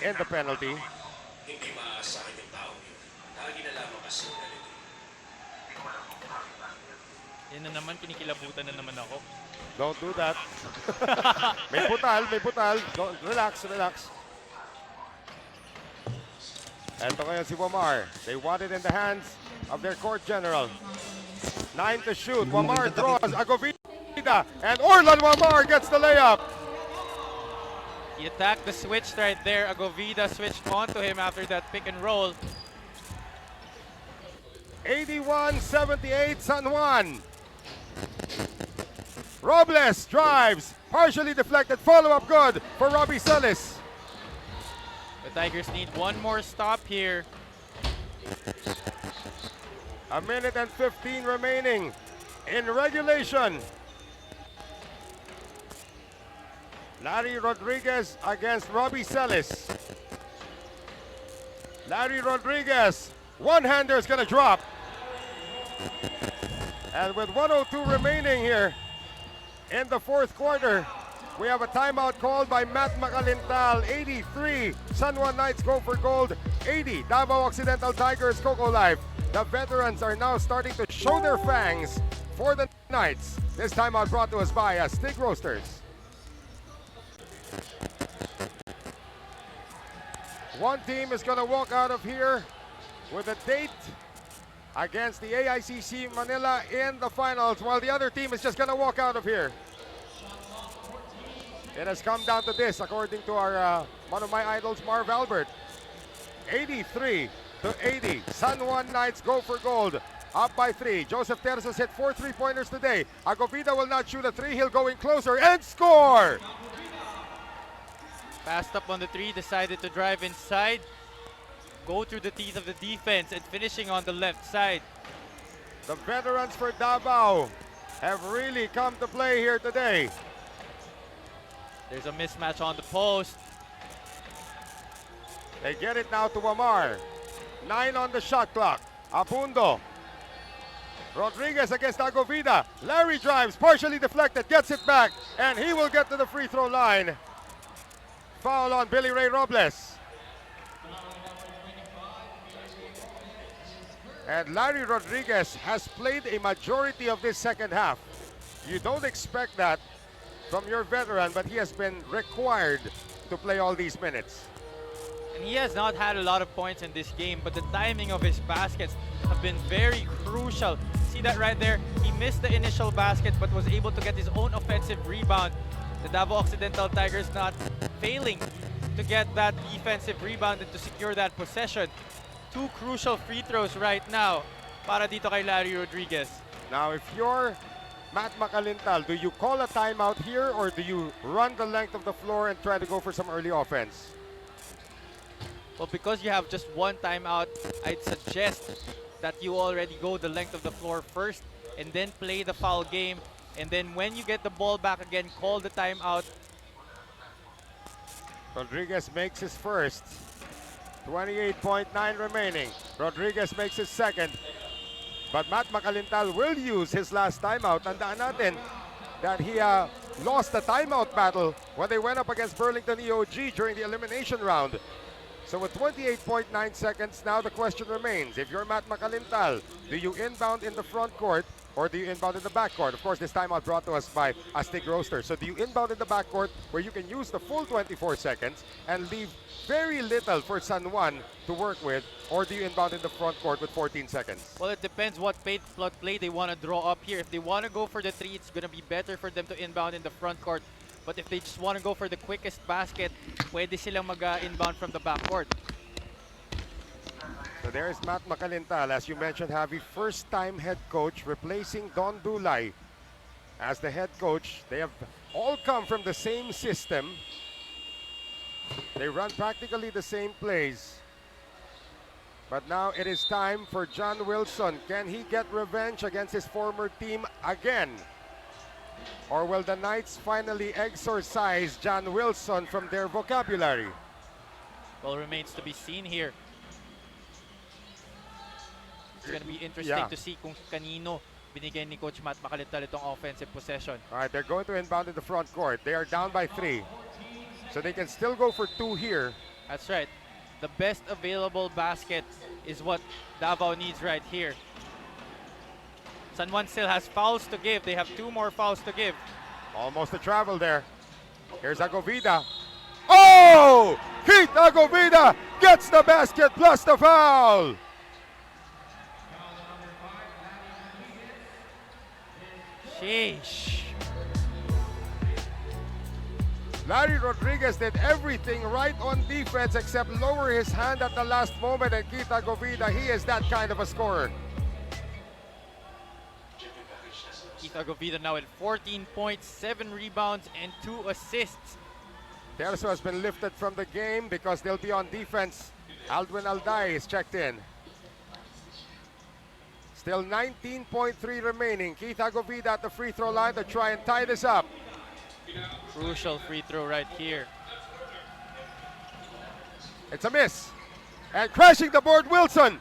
in the penalty. Hindi maasahan yung tao yun. Lagi na lamang kasi nalito. Yan na naman, kinikilabutan na naman ako. Don't do that. May putal, may putal. Relax, relax. Eto ngayon si Wamar. They want it in the hands of their court general. 9 to shoot. Wamar draws Agovida. And Orlan Wamar gets the layup. He attacked the switch right there. Agovida switched onto him after that pick and roll. 81-78 San Juan. Robles drives. Partially deflected. Follow-up good for Robbie Celis. The Tigers need one more stop here. A minute and 15 remaining in regulation. Larry Rodriguez against Robbie Celis. Larry Rodriguez, one-hander is gonna drop. And with 1:02 remaining here in the fourth quarter, we have a timeout called by Matt Macalintal. 83, San Juan Knights go for gold. 80, Davao Occidental Tigers, Coco Life. The veterans are now starting to show their fangs for the Knights. This timeout brought to us by Stick Roasters. One team is going to walk out of here with a date against the AICC Manila in the finals, while the other team is just going to walk out of here. It has come down to this, according to our one of my idols, Marv Albert. 83 to 80. San Juan Knights go for gold. Up by 3. Joseph Terces hit 4 3-pointers today. Agovida will not shoot a 3. He'll go in closer and score! Passed up on the 3, decided to drive inside. Go through the teeth of the defense and finishing on the left side. The veterans for Davao have really come to play here today. There's a mismatch on the post. They get it now to Wamar. 9 on the shot clock. Abundo. Rodriguez against Agovida. Larry drives, partially deflected, gets it back, and he will get to the free throw line. Foul on Billy Ray Robles. And Larry Rodriguez has played a majority of this second half. You don't expect that from your veteran, but he has been required to play all these minutes. And he has not had a lot of points in this game, but the timing of his baskets have been very crucial. See that right there? He missed the initial basket but was able to get his own offensive rebound. The Davao Occidental Tigers not failing to get that defensive rebound and to secure that possession. 2 crucial free throws right now para dito kay Larry Rodriguez. Now, if you're Matt Macalintal, do you call a timeout here or do you run the length of the floor and try to go for some early offense? Well, because you have just one timeout, I'd suggest that you already go the length of the floor first and then play the foul game. And then when you get the ball back again, call the timeout. Rodriguez makes his first. 28.9 remaining. Rodriguez makes his second. But Matt Macalintal will use his last timeout. Tandaan natin that he lost the timeout battle when they went up against Burlington EOG during the elimination round. So with 28.9 seconds, now the question remains. If you're Matt Macalintal, do you inbound in the front court or do you inbound in the backcourt? Of course, this timeout brought to us by Stick Roaster. So do you inbound in the backcourt where you can use the full 24 seconds and leave very little for San Juan to work with, or do you inbound in the front court with 14 seconds? Well, it depends what play they want to draw up here. If they want to go for the 3, it's going to be better for them to inbound in the front court. But if they just want to go for the quickest basket, pwede silang mag-inbound from the backcourt. So there's Matt Macalintal, as you mentioned, Javi, first-time head coach replacing Don Dulay as the head coach. They have all come from the same system. They run practically the same plays. But now it is time for John Wilson. Can he get revenge against his former team again? Or will the Knights finally exorcise John Wilson from their vocabulary? Well, remains to be seen here. It's going to be interesting to see kung kanino binigay ni Coach Matt Macalintal itong offensive possession. All right, they're going to inbound in the front court. They are down by 3. So they can still go for 2 here That's right. The best available basket is what Davao needs right here. San Juan still has fouls to give. They have 2 more fouls to give. Almost a travel there. Here's Agovida. Oh! Keith Agovida gets the basket plus the foul. Sheesh. Larry Rodriguez did everything right on defense except lower his hand at the last moment, and Keith Agovida, he is that kind of a scorer. Keith Agovida now at 14 points, 7 rebounds, and 2 assists. Terzo has been lifted from the game because they'll be on defense. Aldwin Alday is checked in. Still 19.3 remaining. Keith Agovida at the free throw line to try and tie this up. Crucial free throw right here. It's a miss. And crashing the board, Wilson.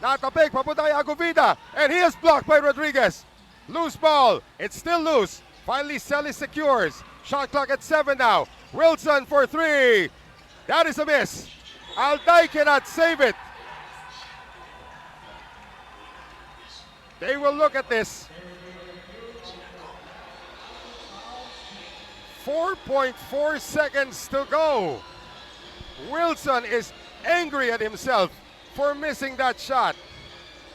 Natapik, papunta kay Agovida. And he is blocked by Rodriguez. Loose ball. It's still loose. Finally, Selly secures. Shot clock at 7 now. Wilson for 3. That is a miss. Alday cannot save it. They will look at this. 4.4 seconds to go. Wilson is angry at himself for missing that shot.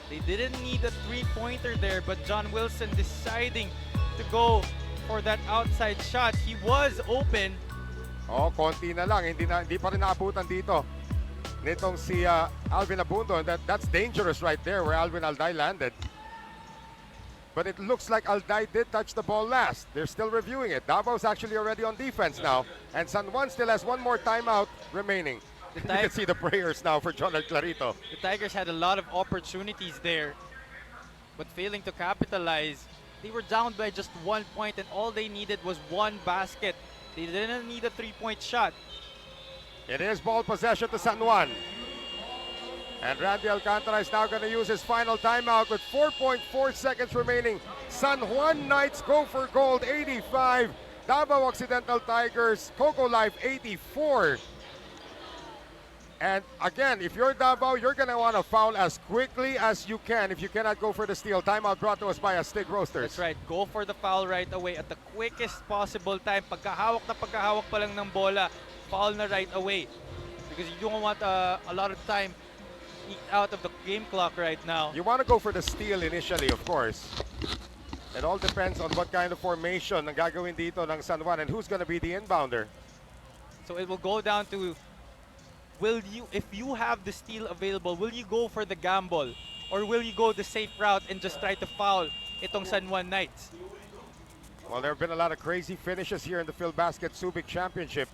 They didn't need a 3-pointer there, but John Wilson deciding to go for that outside shot. He was open. Oh, konti na lang. Hindi pa rin naabutan dito nitong si Alvin Abundo. And that's dangerous right there where Alvin Alday landed. But it looks like Alday did touch the ball last. They're still reviewing it. Davao's actually already on defense now. And San Juan still has 1 more timeout remaining. You can see the prayers now for Jonathan Clarito. The Tigers had a lot of opportunities there, but failing to capitalize. They were down by just 1 point, and all they needed was 1 basket. They didn't need a 3-point shot. It is ball possession to San Juan. And Randy Alcantara is now going to use his final timeout with 4.4 seconds remaining. San Juan Knights go for gold, 85. Davao Occidental Tigers, Coco Life, 84. And again, if you're Davao, you're going to want to foul as quickly as you can if you cannot go for the steal. Timeout brought to us by Astig Roasters. That's right. Go for the foul right away at the quickest possible time. Pagkahawak pa lang ng bola, foul na right away. Because you don't want a lot of time out of the game clock right now. You want to go for the steal initially, of course. It all depends on what kind of formation ang gagawin dito ng San Juan and who's going to be the inbounder. So it will go down to, if you have the steal available, will you go for the gamble? Or will you go the safe route and just try to foul itong San Juan Knights? Well, there have been a lot of crazy finishes here in the PhilBasket Subic Championship.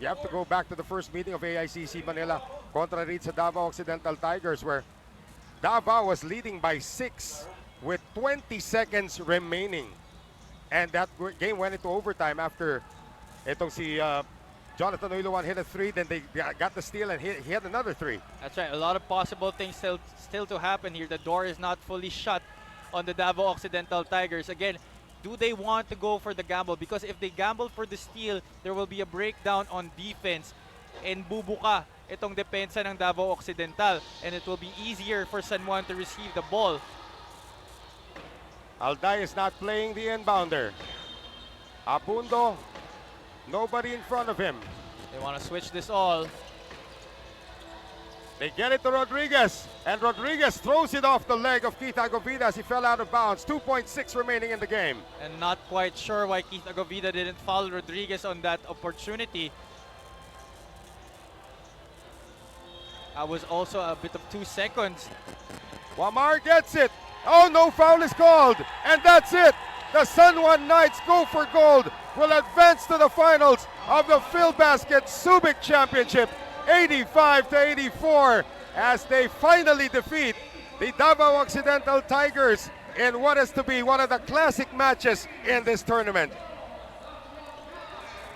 You have to go back to the first meeting of AICC Manila kontra rin sa Davao Occidental Tigers where Davao was leading by 6 with 20 seconds remaining. And that game went into overtime after itong si Jonathan Oiluan hit a 3, then they got the steal and he had another 3. That's right. A lot of possible things still to happen here. The door is not fully shut on the Davao Occidental Tigers. Again, do they want to go for the gamble? Because if they gamble for the steal, there will be a breakdown on defense and bubuka itong depensa ng Davao Occidental, and it will be easier for San Juan to receive the ball. Alday is not playing the inbounder. Abundo, nobody in front of him. They want to switch this all. They get it to Rodriguez, and Rodriguez throws it off the leg of Keith Agovida as he fell out of bounds. 2.6 remaining in the game. And not quite sure why Keith Agovida didn't foul Rodriguez on that opportunity. That was also a bit of 2 seconds. Wamar gets it. Oh, no foul is called. And that's it. The San Juan Knights go for gold. Will advance to the finals of the PhilBasket Subic Championship. 85-84 as they finally defeat the Davao Occidental Tigers in what is to be one of the classic matches in this tournament.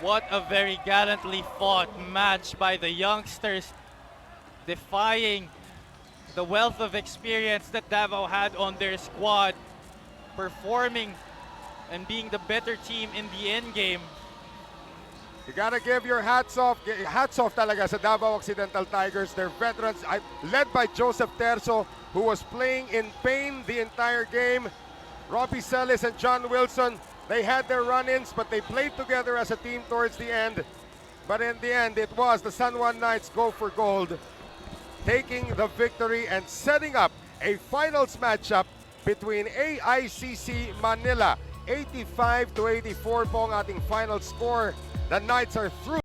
What a very gallantly fought match by the youngsters, defying the wealth of experience that Davao had on their squad, performing and being the better team in the end game. You gotta give your hats off talaga sa Davao Occidental Tigers. They're veterans, led by Joseph Terzo, who was playing in pain the entire game. Robbie Celis and John Wilson, they had their run-ins, but they played together as a team towards the end. But in the end, it was the San Juan Knights go for gold, taking the victory and setting up a finals matchup between AICC Manila. 85-84 po ang ating final score. The Knights are through.